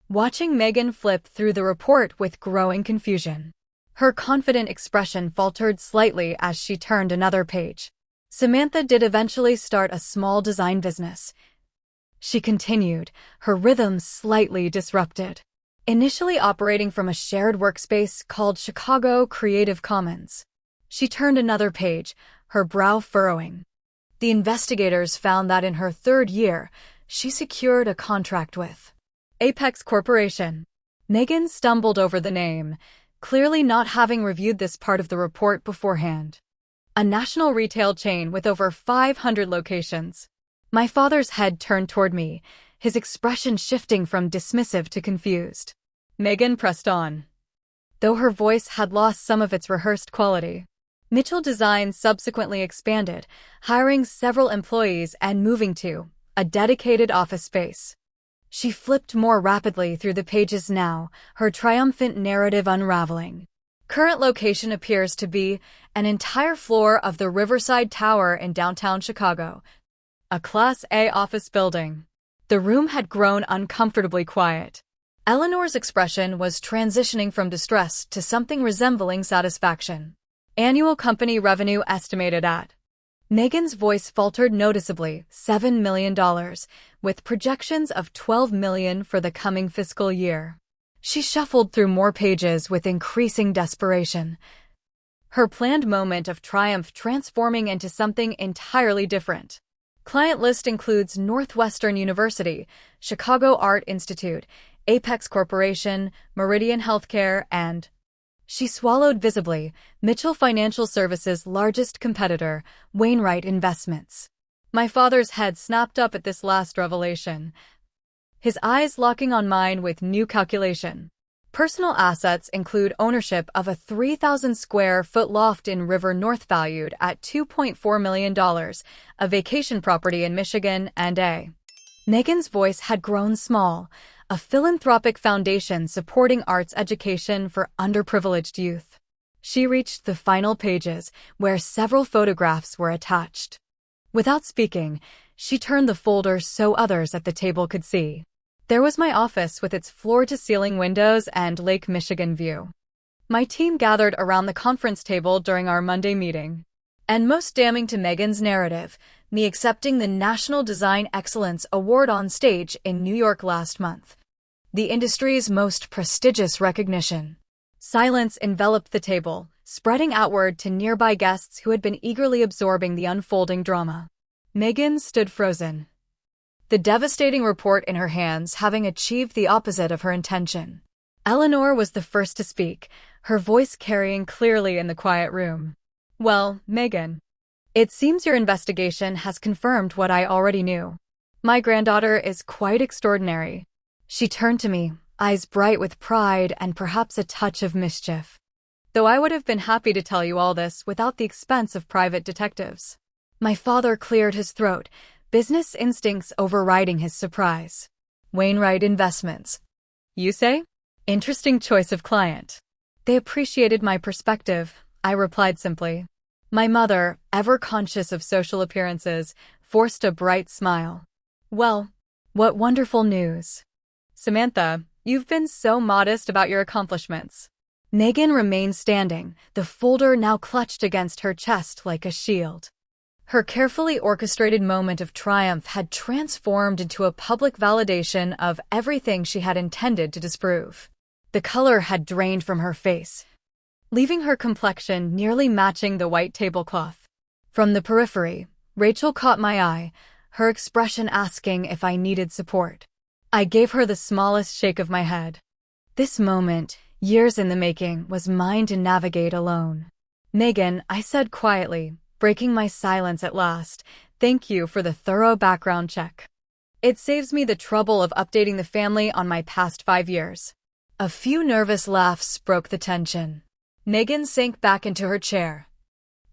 watching Megan flip through the report with growing confusion. Her confident expression faltered slightly as she turned another page. Samantha did eventually start a small design business, she continued, her rhythm slightly disrupted. Initially operating from a shared workspace called Chicago Creative Commons. She turned another page, her brow furrowing. The investigators found that in her 3rd year, she secured a contract with Apex Corporation. Megan stumbled over the name, clearly not having reviewed this part of the report beforehand. A national retail chain with over 500 locations. My father's head turned toward me, his expression shifting from dismissive to confused. Megan pressed on, though her voice had lost some of its rehearsed quality. Mitchell Design subsequently expanded, hiring several employees and moving to a dedicated office space. She flipped more rapidly through the pages now, her triumphant narrative unraveling. Current location appears to be an entire floor of the Riverside Tower in downtown Chicago, a Class A office building. The room had grown uncomfortably quiet. Eleanor's expression was transitioning from distress to something resembling satisfaction. Annual company revenue estimated at. Megan's voice faltered noticeably, $7 million, with projections of $12 million for the coming fiscal year. She shuffled through more pages with increasing desperation. her planned moment of triumph transforming into something entirely different. Client list includes Northwestern University, Chicago Art Institute, Apex Corporation, Meridian Healthcare, and she swallowed visibly, Mitchell Financial Services' largest competitor, Wainwright Investments. My father's head snapped up at this last revelation, his eyes locking on mine with new calculation. Personal assets include ownership of a 3,000-square-foot loft in River North valued at $2.4 million, a vacation property in Michigan, and a Megan's voice had grown small, a philanthropic foundation supporting arts education for underprivileged youth. She reached the final pages, where several photographs were attached. Without speaking, she turned the folder so others at the table could see. There was my office with its floor-to-ceiling windows and Lake Michigan view. My team gathered around the conference table during our Monday meeting. And most damning to Megan's narrative, me accepting the National Design Excellence Award on stage in New York last month. The industry's most prestigious recognition. Silence enveloped the table, spreading outward to nearby guests who had been eagerly absorbing the unfolding drama. Megan stood frozen, the devastating report in her hands having achieved the opposite of her intention. Eleanor was the first to speak, her voice carrying clearly in the quiet room. Well, Megan, it seems your investigation has confirmed what I already knew. My granddaughter is quite extraordinary. She turned to me, eyes bright with pride and perhaps a touch of mischief. Though I would have been happy to tell you all this without the expense of private detectives. My father cleared his throat, business instincts overriding his surprise. Wainwright Investments. You say? Interesting choice of client. They appreciated my perspective, I replied simply. My mother, ever conscious of social appearances, forced a bright smile. Well, what wonderful news. Samantha, you've been so modest about your accomplishments. Megan remained standing, the folder now clutched against her chest like a shield. Her carefully orchestrated moment of triumph had transformed into a public validation of everything she had intended to disprove. The color had drained from her face, leaving her complexion nearly matching the white tablecloth. From the periphery, Rachel caught my eye, her expression asking if I needed support. I gave her the smallest shake of my head. This moment, years in the making, was mine to navigate alone. Megan, I said quietly, breaking my silence at last, thank you for the thorough background check. It saves me the trouble of updating the family on my past 5 years. A few nervous laughs broke the tension. Megan sank back into her chair,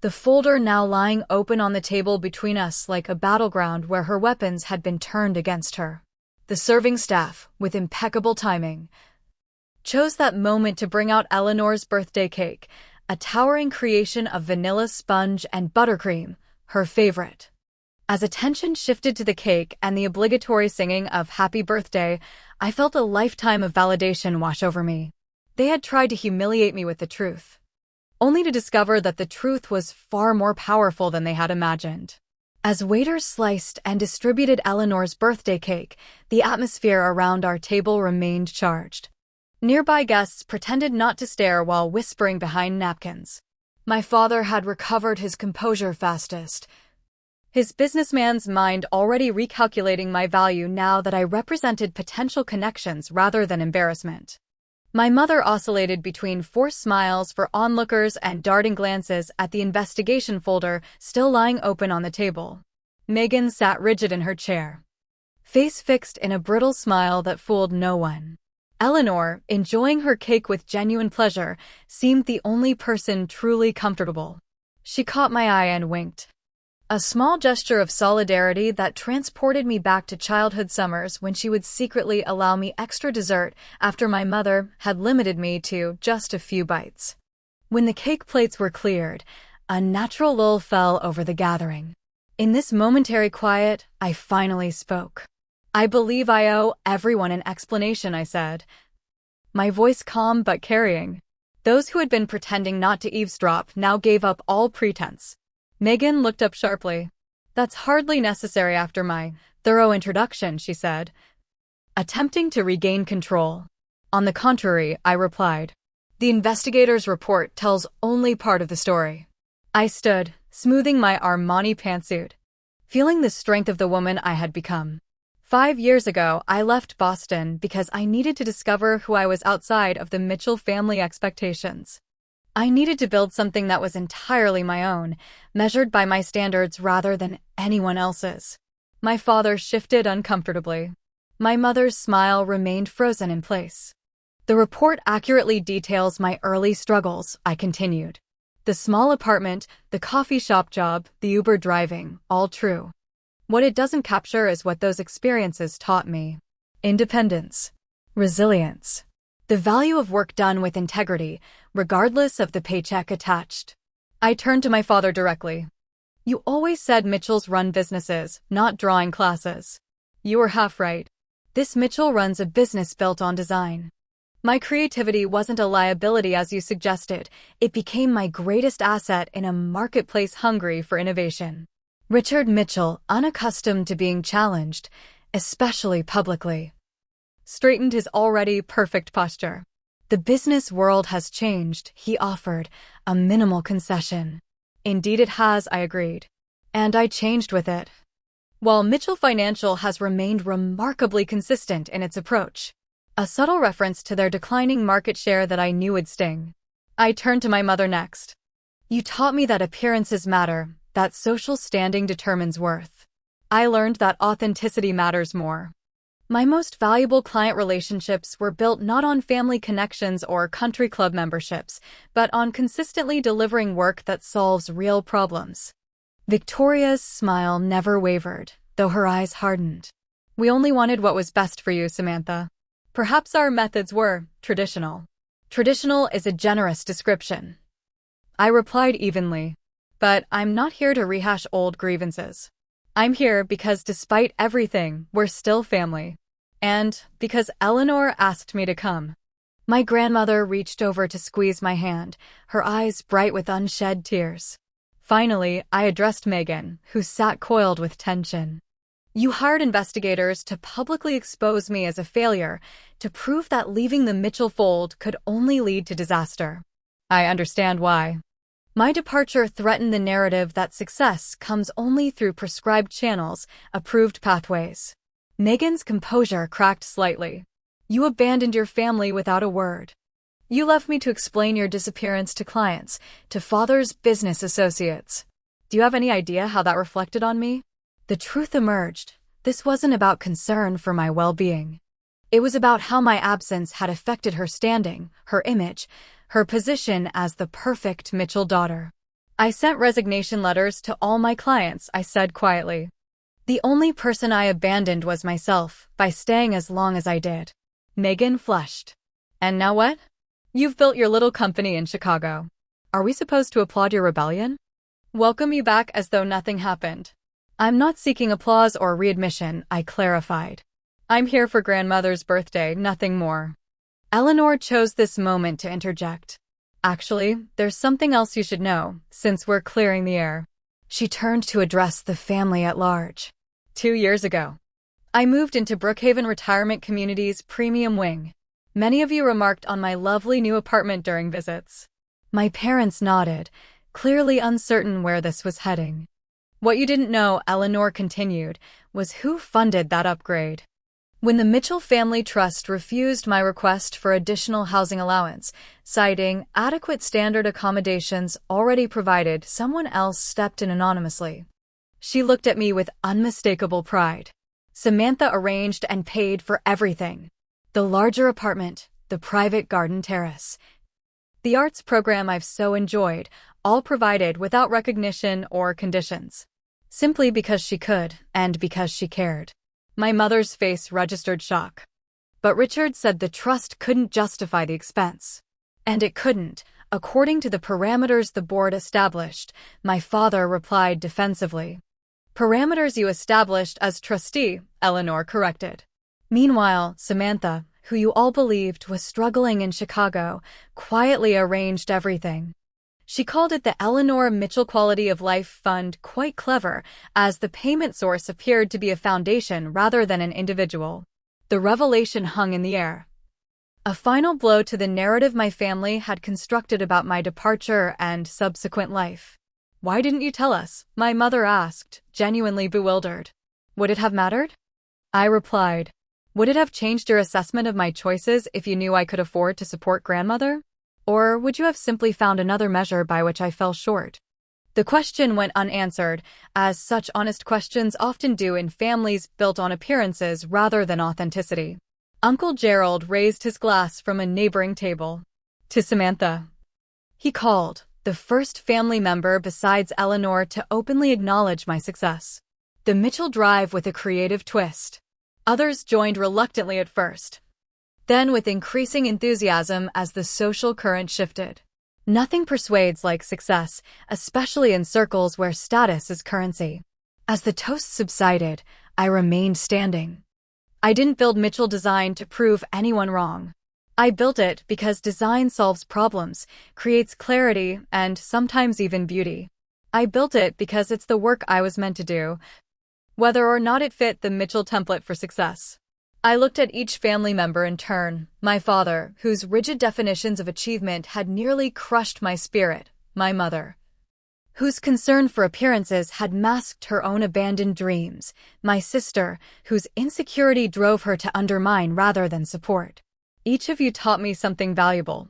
the folder now lying open on the table between us like a battleground where her weapons had been turned against her. The serving staff, with impeccable timing, chose that moment to bring out Eleanor's birthday cake, a towering creation of vanilla sponge and buttercream, her favorite. As attention shifted to the cake and the obligatory singing of Happy Birthday, I felt a lifetime of validation wash over me. They had tried to humiliate me with the truth, only to discover that the truth was far more powerful than they had imagined. As waiters sliced and distributed Eleanor's birthday cake, the atmosphere around our table remained charged. Nearby guests pretended not to stare while whispering behind napkins. My father had recovered his composure fastest, his businessman's mind already recalculating my value now that I represented potential connections rather than embarrassment. My mother oscillated between forced smiles for onlookers and darting glances at the investigation folder still lying open on the table. Megan sat rigid in her chair, face fixed in a brittle smile that fooled no one. Eleanor, enjoying her cake with genuine pleasure, seemed the only person truly comfortable. She caught my eye and winked, a small gesture of solidarity that transported me back to childhood summers when she would secretly allow me extra dessert after my mother had limited me to just a few bites. When the cake plates were cleared, a natural lull fell over the gathering. In this momentary quiet, I finally spoke. I believe I owe everyone an explanation, I said, my voice calm but carrying. Those who had been pretending not to eavesdrop now gave up all pretense. Megan looked up sharply. That's hardly necessary after my thorough introduction, she said, attempting to regain control. On the contrary, I replied. The investigator's report tells only part of the story. I stood, smoothing my Armani pantsuit, feeling the strength of the woman I had become. 5 years ago, I left Boston because I needed to discover who I was outside of the Mitchell family expectations. I needed to build something that was entirely my own, measured by my standards rather than anyone else's. My father shifted uncomfortably. My mother's smile remained frozen in place. The report accurately details my early struggles, I continued. The small apartment, the coffee shop job, the Uber driving, all true. What it doesn't capture is what those experiences taught me. Independence. Resilience. The value of work done with integrity, regardless of the paycheck attached. I turned to my father directly. You always said Mitchells run businesses, not drawing classes. You were half right. This Mitchell runs a business built on design. My creativity wasn't a liability as you suggested. It became my greatest asset in a marketplace hungry for innovation. Richard Mitchell, unaccustomed to being challenged, especially publicly, straightened his already perfect posture. The business world has changed, he offered, a minimal concession. Indeed it has, I agreed. And I changed with it. While Mitchell Financial has remained remarkably consistent in its approach, a subtle reference to their declining market share that I knew would sting. I turned to my mother next. You taught me that appearances matter, that social standing determines worth. I learned that authenticity matters more. My most valuable client relationships were built not on family connections or country club memberships, but on consistently delivering work that solves real problems. Victoria's smile never wavered, though her eyes hardened. We only wanted what was best for you, Samantha. Perhaps our methods were traditional. Traditional is a generous description. I replied evenly. But I'm not here to rehash old grievances. I'm here because despite everything, we're still family. And because Eleanor asked me to come. My grandmother reached over to squeeze my hand, her eyes bright with unshed tears. Finally, I addressed Megan, who sat coiled with tension. You hired investigators to publicly expose me as a failure, to prove that leaving the Mitchell fold could only lead to disaster. I understand why. My departure threatened the narrative that success comes only through prescribed channels, approved pathways. Megan's composure cracked slightly. You abandoned your family without a word. You left me to explain your disappearance to clients, to father's business associates. Do you have any idea how that reflected on me? The truth emerged. This wasn't about concern for my well-being. It was about how my absence had affected her standing, her image, her position as the perfect Mitchell daughter. I sent resignation letters to all my clients, I said quietly. The only person I abandoned was myself, by staying as long as I did. Megan flushed. And now what? You've built your little company in Chicago. Are we supposed to applaud your rebellion? Welcome you back as though nothing happened. I'm not seeking applause or readmission, I clarified. I'm here for grandmother's birthday, nothing more. Eleanor chose this moment to interject. Actually, there's something else you should know, since we're clearing the air. She turned to address the family at large. 2 years ago, I moved into Brookhaven Retirement Community's premium wing. Many of you remarked on my lovely new apartment during visits. My parents nodded, clearly uncertain where this was heading. What you didn't know, Eleanor continued, was who funded that upgrade. When the Mitchell Family Trust refused my request for additional housing allowance, citing adequate standard accommodations already provided, someone else stepped in anonymously. She looked at me with unmistakable pride. Samantha arranged and paid for everything. The larger apartment, the private garden terrace, the arts program I've so enjoyed, all provided without recognition or conditions. Simply because she could, and because she cared. My mother's face registered shock. But Richard said the trust couldn't justify the expense. And it couldn't, according to the parameters the board established, my father replied defensively. Parameters you established as trustee, Eleanor corrected. Meanwhile, Samantha, who you all believed was struggling in Chicago, quietly arranged everything. She called it the Eleanor Mitchell Quality of Life Fund, quite clever, as the payment source appeared to be a foundation rather than an individual. The revelation hung in the air. A final blow to the narrative my family had constructed about my departure and subsequent life. "Why didn't you tell us?" my mother asked, genuinely bewildered. "Would it have mattered?" I replied. "Would it have changed your assessment of my choices if you knew I could afford to support grandmother? Or would you have simply found another measure by which I fell short?" The question went unanswered, as such honest questions often do in families built on appearances rather than authenticity. Uncle Gerald raised his glass from a neighboring table. "To Samantha," he called, the first family member besides Eleanor to openly acknowledge my success. The Mitchell Drive with a creative twist. Others joined reluctantly at first, then with increasing enthusiasm as the social current shifted. Nothing persuades like success, especially in circles where status is currency. As the toast subsided, I remained standing. I didn't build Mitchell Design to prove anyone wrong. I built it because design solves problems, creates clarity, and sometimes even beauty. I built it because it's the work I was meant to do, whether or not it fit the Mitchell template for success. I looked at each family member in turn. My father, whose rigid definitions of achievement had nearly crushed my spirit. My mother, whose concern for appearances had masked her own abandoned dreams. My sister, whose insecurity drove her to undermine rather than support. Each of you taught me something valuable,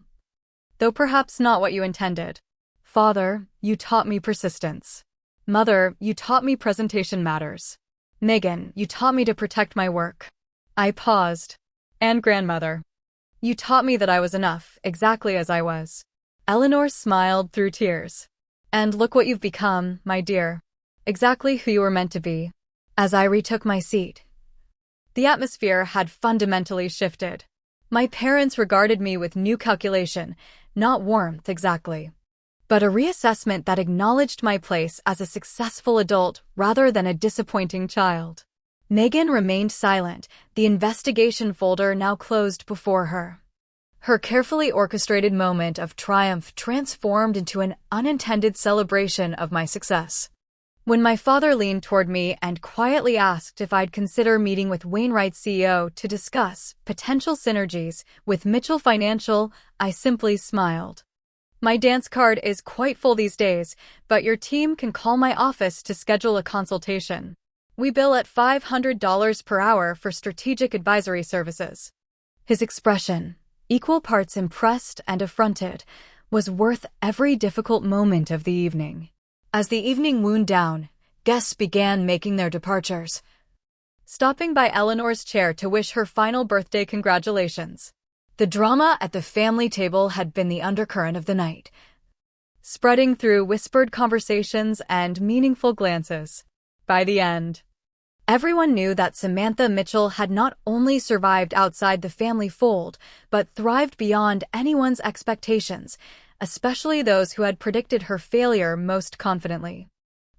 though perhaps not what you intended. Father, you taught me persistence. Mother, you taught me presentation matters. Megan, you taught me to protect my work. I paused. And grandmother, you taught me that I was enough, exactly as I was. Eleanor smiled through tears. "And look what you've become, my dear. Exactly who you were meant to be." As I retook my seat, the atmosphere had fundamentally shifted. My parents regarded me with new calculation, not warmth exactly, but a reassessment that acknowledged my place as a successful adult rather than a disappointing child. Megan remained silent, the investigation folder now closed before her. Her carefully orchestrated moment of triumph transformed into an unintended celebration of my success. When my father leaned toward me and quietly asked if I'd consider meeting with Wainwright's CEO to discuss potential synergies with Mitchell Financial, I simply smiled. "My dance card is quite full these days, but your team can call my office to schedule a consultation. We bill at $500 per hour for strategic advisory services." His expression, equal parts impressed and affronted, was worth every difficult moment of the evening. As the evening wound down, guests began making their departures, stopping by Eleanor's chair to wish her final birthday congratulations. The drama at the family table had been the undercurrent of the night, spreading through whispered conversations and meaningful glances. By the end, everyone knew that Samantha Mitchell had not only survived outside the family fold, but thrived beyond anyone's expectations, especially those who had predicted her failure most confidently.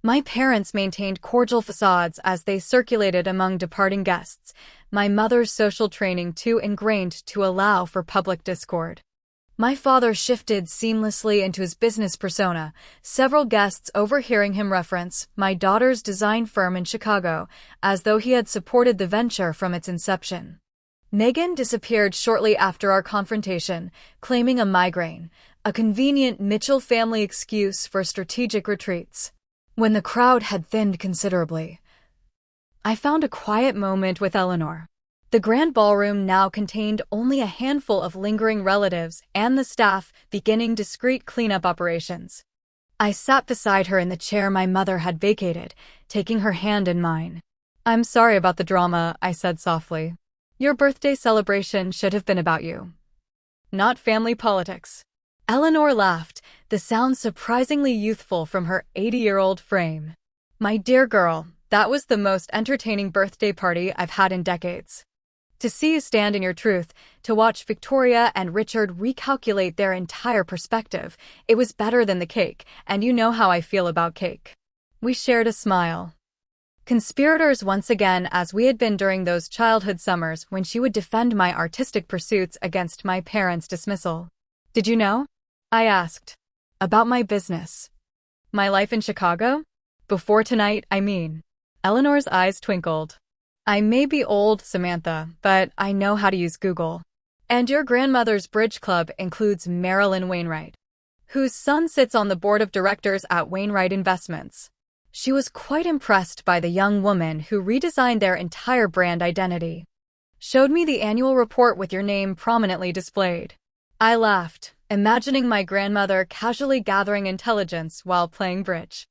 My parents maintained cordial facades as they circulated among departing guests, my mother's social training too ingrained to allow for public discord. My father shifted seamlessly into his business persona, several guests overhearing him reference my daughter's design firm in Chicago, as though he had supported the venture from its inception. Megan disappeared shortly after our confrontation, claiming a migraine, a convenient Mitchell family excuse for strategic retreats. When the crowd had thinned considerably, I found a quiet moment with Eleanor. The grand ballroom now contained only a handful of lingering relatives and the staff beginning discreet cleanup operations. I sat beside her in the chair my mother had vacated, taking her hand in mine. "I'm sorry about the drama," I said softly. "Your birthday celebration should have been about you, not family politics." Eleanor laughed, the sound surprisingly youthful from her 80-year-old frame. "My dear girl, that was the most entertaining birthday party I've had in decades. To see you stand in your truth, to watch Victoria and Richard recalculate their entire perspective, it was better than the cake, and you know how I feel about cake." We shared a smile. Conspirators once again, as we had been during those childhood summers when she would defend my artistic pursuits against my parents' dismissal. "Did you know?" I asked. "About my business? My life in Chicago? Before tonight, I mean." Eleanor's eyes twinkled. "I may be old, Samantha, but I know how to use Google. And your grandmother's bridge club includes Marilyn Wainwright, whose son sits on the board of directors at Wainwright Investments. She was quite impressed by the young woman who redesigned their entire brand identity. Showed me the annual report with your name prominently displayed. I laughed, imagining my grandmother casually gathering intelligence while playing bridge.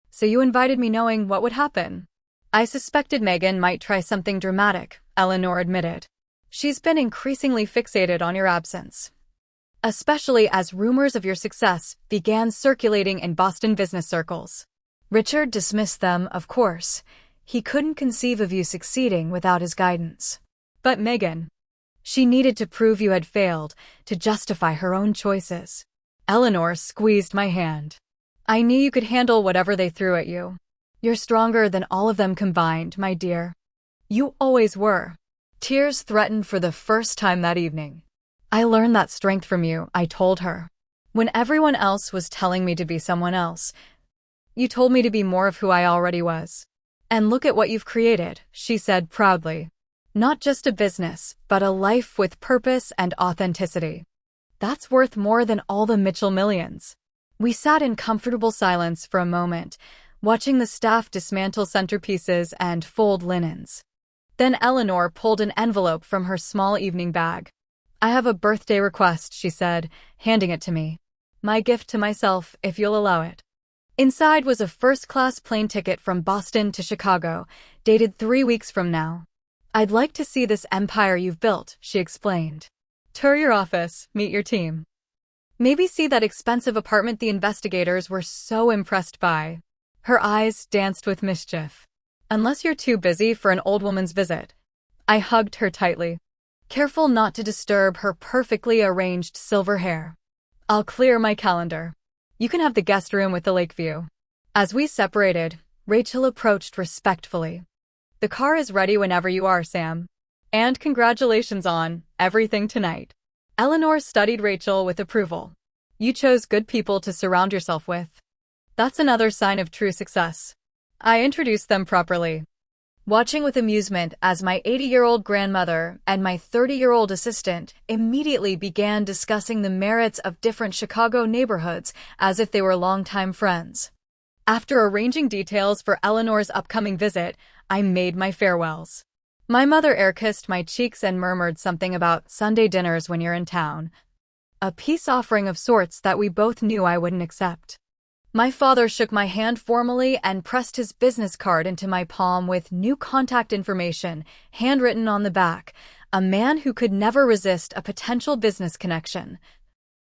So you invited me knowing what would happen. I suspected Megan might try something dramatic, Eleanor admitted. She's been increasingly fixated on your absence, especially as rumors of your success began circulating in Boston business circles. Richard dismissed them, of course. He couldn't conceive of you succeeding without his guidance. But Megan, she needed to prove you had failed, to justify her own choices. Eleanor squeezed my hand. I knew you could handle whatever they threw at you. You're stronger than all of them combined, my dear. You always were. Tears threatened for the first time that evening. I learned that strength from you, I told her. When everyone else was telling me to be someone else, you told me to be more of who I already was. And look at what you've created, she said proudly. Not just a business, but a life with purpose and authenticity. That's worth more than all the Mitchell millions. We sat in comfortable silence for a moment, watching the staff dismantle centerpieces and fold linens. Then Eleanor pulled an envelope from her small evening bag. I have a birthday request, she said, handing it to me. My gift to myself, if you'll allow it. Inside was a first-class plane ticket from Boston to Chicago, dated 3 weeks from now. I'd like to see this empire you've built, she explained. Tour your office, meet your team. Maybe see that expensive apartment the investigators were so impressed by. Her eyes danced with mischief. Unless you're too busy for an old woman's visit. I hugged her tightly, careful not to disturb her perfectly arranged silver hair. I'll clear my calendar. You can have the guest room with the lake view. As we separated, Rachel approached respectfully. The car is ready whenever you are, Sam. And congratulations on everything tonight. Eleanor studied Rachel with approval. You chose good people to surround yourself with. That's another sign of true success. I introduced them properly, watching with amusement as my 80-year-old grandmother and my 30-year-old assistant immediately began discussing the merits of different Chicago neighborhoods as if they were longtime friends. After arranging details for Eleanor's upcoming visit, I made my farewells. My mother air-kissed my cheeks and murmured something about Sunday dinners when you're in town, a peace offering of sorts that we both knew I wouldn't accept. My father shook my hand formally and pressed his business card into my palm with new contact information, handwritten on the back, a man who could never resist a potential business connection,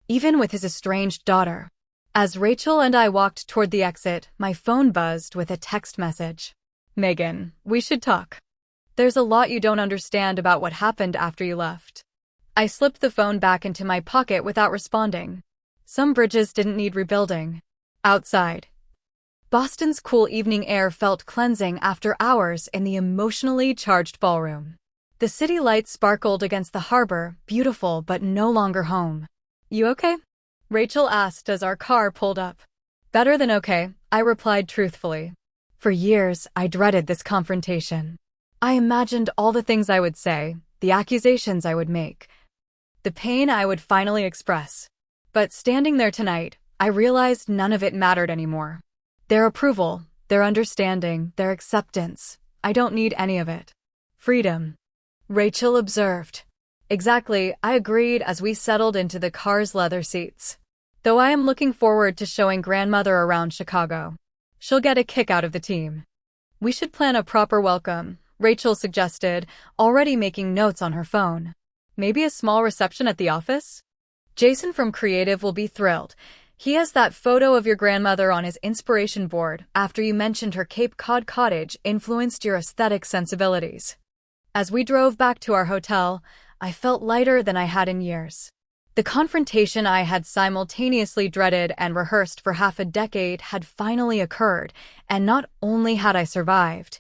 even with his estranged daughter. As Rachel and I walked toward the exit, my phone buzzed with a text message. Megan, we should talk. There's a lot you don't understand about what happened after you left. I slipped the phone back into my pocket without responding. Some bridges didn't need rebuilding. Outside, Boston's cool evening air felt cleansing after hours in the emotionally charged ballroom. The city lights sparkled against the harbor, beautiful but no longer home. You okay? Rachel asked as our car pulled up. Better than okay, I replied truthfully. For years, I dreaded this confrontation. I imagined all the things I would say, the accusations I would make, the pain I would finally express. But standing there tonight, I realized none of it mattered anymore. Their approval, their understanding, their acceptance. I don't need any of it. Freedom. Rachel observed. Exactly, I agreed as we settled into the car's leather seats. Though I am looking forward to showing grandmother around Chicago. She'll get a kick out of the team. We should plan a proper welcome, Rachel suggested, already making notes on her phone. Maybe a small reception at the office? Jason from Creative will be thrilled. He has that photo of your grandmother on his inspiration board after you mentioned her Cape Cod cottage influenced your aesthetic sensibilities. As we drove back to our hotel, I felt lighter than I had in years. The confrontation I had simultaneously dreaded and rehearsed for half a decade had finally occurred, and not only had I survived,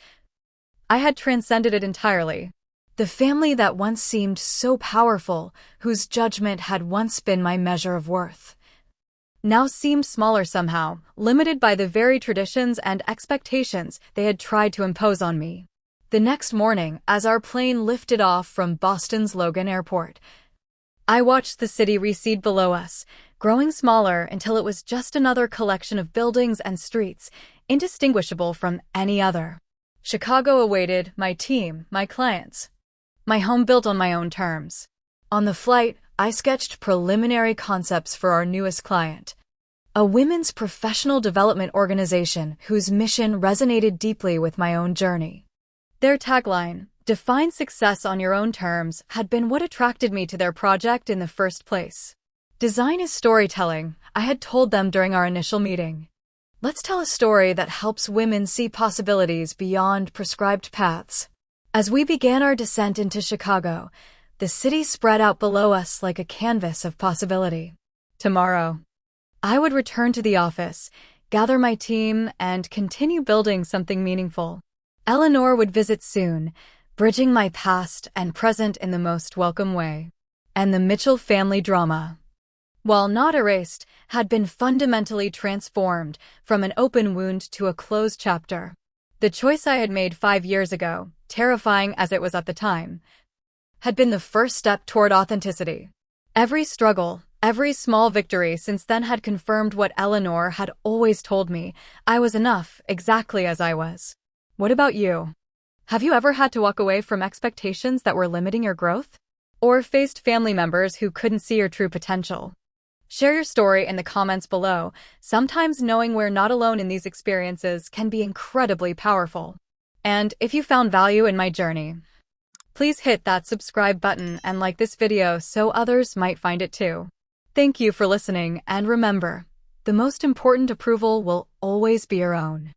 I had transcended it entirely. The family that once seemed so powerful, whose judgment had once been my measure of worth, now seemed smaller somehow, limited by the very traditions and expectations they had tried to impose on me. The next morning, as our plane lifted off from Boston's Logan Airport, I watched the city recede below us, growing smaller until it was just another collection of buildings and streets, indistinguishable from any other. Chicago awaited my team, my clients. My home built on my own terms. On the flight, I sketched preliminary concepts for our newest client, a women's professional development organization whose mission resonated deeply with my own journey. Their tagline, "Define success on your own terms," had been what attracted me to their project in the first place. Design is storytelling, I had told them during our initial meeting. Let's tell a story that helps women see possibilities beyond prescribed paths. As we began our descent into Chicago, the city spread out below us like a canvas of possibility. Tomorrow, I would return to the office, gather my team, and continue building something meaningful. Eleanor would visit soon, bridging my past and present in the most welcome way. And the Mitchell family drama, while not erased, had been fundamentally transformed from an open wound to a closed chapter. The choice I had made 5 years ago, terrifying as it was at the time, had been the first step toward authenticity. Every struggle, every small victory since then had confirmed what Eleanor had always told me: I was enough, exactly as I was. What about you? Have you ever had to walk away from expectations that were limiting your growth? Or faced family members who couldn't see your true potential? Share your story in the comments below. Sometimes knowing we're not alone in these experiences can be incredibly powerful. And if you found value in my journey, please hit that subscribe button and like this video so others might find it too. Thank you for listening, and remember, the most important approval will always be your own.